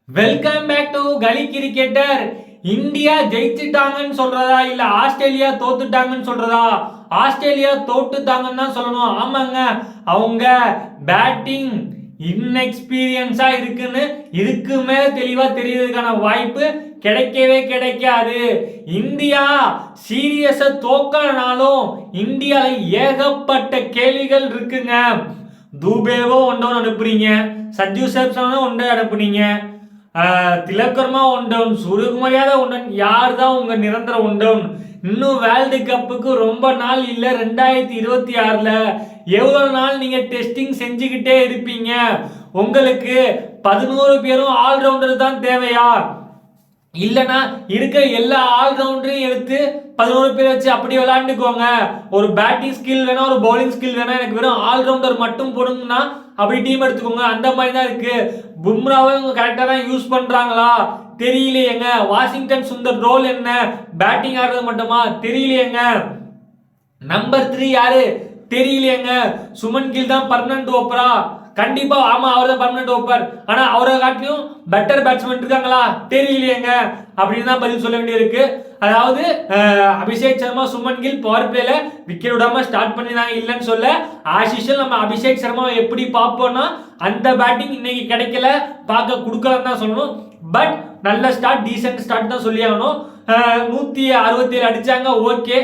Welcome back to கலி cricketer. India ஜெயிச்சுட்டாங்கன்னு சொல்றதா இல்ல ஆஸ்திரேலியா தோத்துட்டாங்கன்னு சொல்றதா? ஆஸ்திரேலியா தோத்துட்டாங்கன்னு தான் சொல்லணும். ஆமாங்க, அவங்க பேட்டிங் இன்எக்ஸ்பீரியன்ஸா இருக்குன்னு இதுக்கு மேல தெளிவா தெரியறதுக்கான வாய்ப்பு கிடைக்கவே கிடைக்காது. இந்தியா சீரியஸா தோக்கலனாலும் இந்தியால ஏகப்பட்ட கேள்விகள் இருக்குங்க. தூபேவோ ஒன்றோன்னு அனுப்புறீங்க, சஞ்சு சாம்சனோ ஒன்றை அனுப்புனீங்க, திலக்கர்மா ஒன்றவன், சூரியகுமார் யாதவ் ஒன்றன். யார் தான் உங்க நிரந்தர ஒன்றவன்? இன்னும் வேர்ல்டு கப்புக்கு ரொம்ப நாள் இல்லை. 2026ல் எவ்வளோ நாள் நீங்க டெஸ்டிங் செஞ்சுக்கிட்டே இருப்பீங்க? உங்களுக்கு 11 பேரும் ஆல்ரவுண்டர் தான் தேவையா? இல்லைன்னா இருக்க எல்லா ஆல்ரவுண்டரையும் எடுத்து 11 பேர் வச்சு அப்படி விளையாண்டுக்கோங்க. ஒரு பேட்டிங் ஸ்கில் வேணா, ஒரு பவுலிங் ஸ்கில் வேணா, எனக்கு வெறும் ஆல்ரவுண்டர் மட்டும் போடுங்கன்னா அப்படி டீம் எடுத்துக்கோங்க. அந்த மாதிரி தான் இருக்கு. பும்ராவை இவங்க கரெக்டாக தான் யூஸ் பண்றாங்களா தெரியலையேங்க. வாஷிங்டன் சுந்தர் ரோல் என்ன? பேட்டிங் ஆடுறது மட்டுமா தெரியலையேங்க. நம்பர் 3 யாரு தெரியலையேங்க. சுமன் கில் தான் பர்மனன்ட் ஓப்பரா? கண்டிப்பா ஆமா, அவர் தான் பர்மனன்ட் ஓப்பர். ஆனா அவரை காட்டியும் பெட்டர் பேட்ஸ்மேன் இருக்காங்களா தெரியலையேங்க. அப்படின்னு தான் பதில் சொல்ல வேண்டியிருக்கு. அதாவது அபிஷேக் சர்மா, சுமன் கில் பவர் பிளேல விக்கெட் விடாம ஸ்டார்ட் பண்ணிருந்தாங்க, இல்லைன்னு சொல்ல. ஆஷிஷல் நம்ம அபிஷேக் சர்மா எப்படி பார்ப்போம்னா அந்த பேட்டிங் இன்னைக்கு கிடைக்கல, பார்க்க கொடுக்கலன்னு தான் சொல்லணும். பட் நல்ல ஸ்டார்ட், டீசென்ட் ஸ்டார்ட் தான் சொல்லி ஆகணும். 167 அடிச்சாங்க, ஓகே.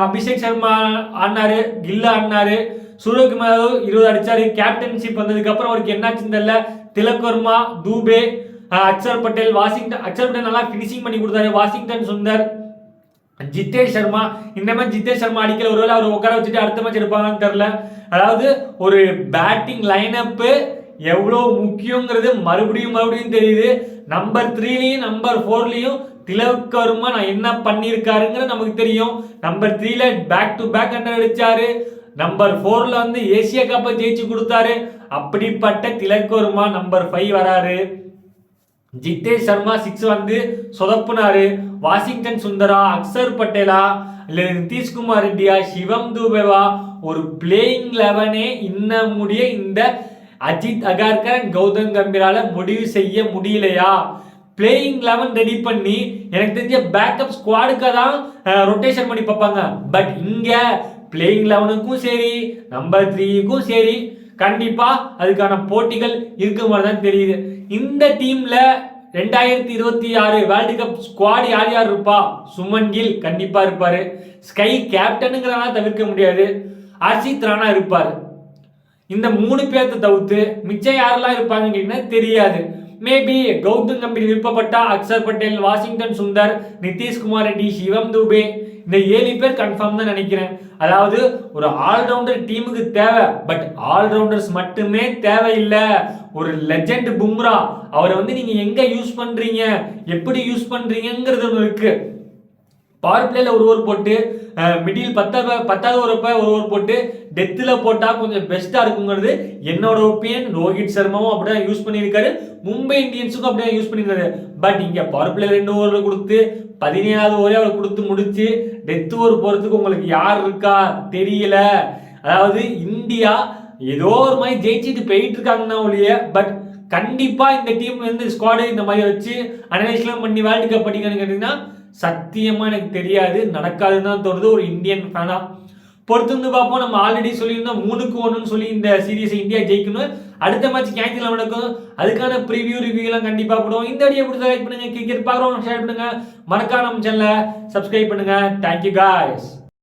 அபிஷேக் சர்மா ஆடினாரு, கில் ஆடினாரு, சூரியகுமார் 20 அடிச்சாரு. கேப்டன்ஷிப் வந்ததுக்கு அப்புறம் அவருக்கு என்னாச்சுன்னு தெரியல. திலக் வர்மா, தூபே, அக்ஷர் பட்டேல், வாஷிங்டன். அக்ஷர் பட்டேல் நல்லா பினிஷிங் பண்ணி கொடுத்தாரு. வாஷிங்டன் சுந்தர், ஜித்தேஷ் சர்மா. இந்த மாதிரி ஜித்தேஷ் சர்மா அடிக்கல, ஒருவேளை அவர் உட்கார வச்சுட்டு அடுத்த மேட்ச் எடுப்பாங்கன்னு தெரியல. அதாவது ஒரு பேட்டிங் லைனப்பு எவ்வளோ முக்கியங்கிறது மறுபடியும் தெரியுது. நம்பர் 3லையும் நம்பர் 4லையும் திலக் வர்மா நான் என்ன பண்ணியிருக்காருங்கிறது நமக்கு தெரியும். நம்பர் 3ல பேக் டு பேக் 100 அடிச்சாரு. நம்பர் 4ல வந்து ஏசியா கப்பை ஜெயிச்சு கொடுத்தாரு. அப்படிப்பட்ட திலக் வர்மா நம்பர் 5 வராரு. ஜித்தேஷ் சர்மா 6 வந்து சொதப்புனாரு. வாஷிங்டன் சுந்தரா, அக்ஷர் பட்டேலா, இல்ல நிதிஷ்குமார் ரெட்டியா, சிவம் தூபேவா, ஒரு பிளேயிங் 11 இன்னும் முடிய இந்த அஜித் அகர்கர், கௌதம் கம்பீரால முடிவு செய்ய முடியலையா? பிளேயிங் 11 ரெடி பண்ணி எனக்கு தெரிஞ்ச பேக்கப் ஸ்குவாடுக்கு தான் ரொட்டேஷன் பண்ணி பார்ப்பாங்க. பட் இங்க பிளேயிங் 11க்கும் சரி, நம்பர் 3க்கும் சரி, கண்டிப்பா அதுக்கான போட்டிகள் இருக்க மாதிரி தான் தெரியுது. இந்த டீம்ல 2026 வேர்ல்டு கப் ஸ்குவாட் யார் யார் இருப்பா? சுமன் கில் கண்டிப்பா இருப்பாரு. ஸ்கை கேப்டனுங்கிறனால தவிர்க்க முடியாது. ஹர்ஷித் ராணா இருப்பாரு. இந்த 3 பேர்த்த தவிர்த்து மிச்சம் யாரெல்லாம் இருப்பாங்க தெரியாது. மேபி கௌதம் கம்பீர் விருப்பப்பட்டா அக்ஷர் பட்டேல், வாஷிங்டன் சுந்தர், நிதிஷ்குமார் ரெட்டி, சிவம் தூபே, இந்த 7 பேர் கன்ஃபார்ம் தான் நினைக்கிறேன். அதாவது ஒரு ஆல்ரவுண்டர் டீமுக்கு தேவை, பட் ஆல்ரவுண்டர்ஸ் மட்டுமே தேவையில்லை. ஒரு லெஜெண்ட் பும்ரா, அவரை வந்து நீங்க எங்க யூஸ் பண்றீங்க, எப்படி யூஸ் பண்றீங்கிறது ஒன்று இருக்கு. பவர் பிளேல ஒரு ஓவர் போட்டு, மிடில் 10வது ஓவரப்ப ஒரு ஓவர் போட்டு டெத்தில் போட்டால் கொஞ்சம் பெஸ்ட்டாக இருக்குங்கிறது என்னோட ஒப்பீனியன். ரோஹித் சர்மாவும் அப்படிதான் யூஸ் பண்ணியிருக்காரு, மும்பை இந்தியன்ஸுக்கும் அப்படியே யூஸ் பண்ணியிருக்காரு. பட் இங்கே பவர் பிளே 2 ஓவரில் கொடுத்து 17வது ஓவரே அவர் கொடுத்து முடிச்சு டெத் ஓவர் போகிறதுக்கு உங்களுக்கு யார் இருக்கா தெரியல. அதாவது இந்தியா ஏதோ ஒரு மாதிரி ஜெயிச்சுட்டு போயிட்டு இருக்காங்கன்னா ஒழிய, பட் கண்டிப்பா இந்த டீம் வந்து ஸ்குவாடு இந்த மாதிரி வச்சு அனலைஸ்லாம் பண்ணி வேர்ல்டு கப் படிக்கணும்னு கேட்டீங்கன்னா சத்தியமா எனக்கு தெரியாது, நடக்காதுன்னு தான் தோணுது. ஒரு இந்தியன் ஃபேனா பொறுத்து வந்து பார்ப்போம். நம்ம ஆல்ரெடி சொல்லியிருந்தோம் 3-1 சொல்லி இந்த சீரீஸை இந்தியா ஜெயிக்கணும். அடுத்த மேட்ச் கேன்சல் நடக்கும், அதுக்கான ப்ரிவியூ ரிவ்யூலாம் கண்டிப்பா போடுவோம். இந்த வீடியோ பிடிச்சா லைக் பண்ணுங்க, கிரிக்கெட் பார்க்குறோம் ஷேர் பண்ணுங்க, மறக்காம நம்ம சேனலை சப்ஸ்கிரைப் பண்ணுங்க. Thank you guys.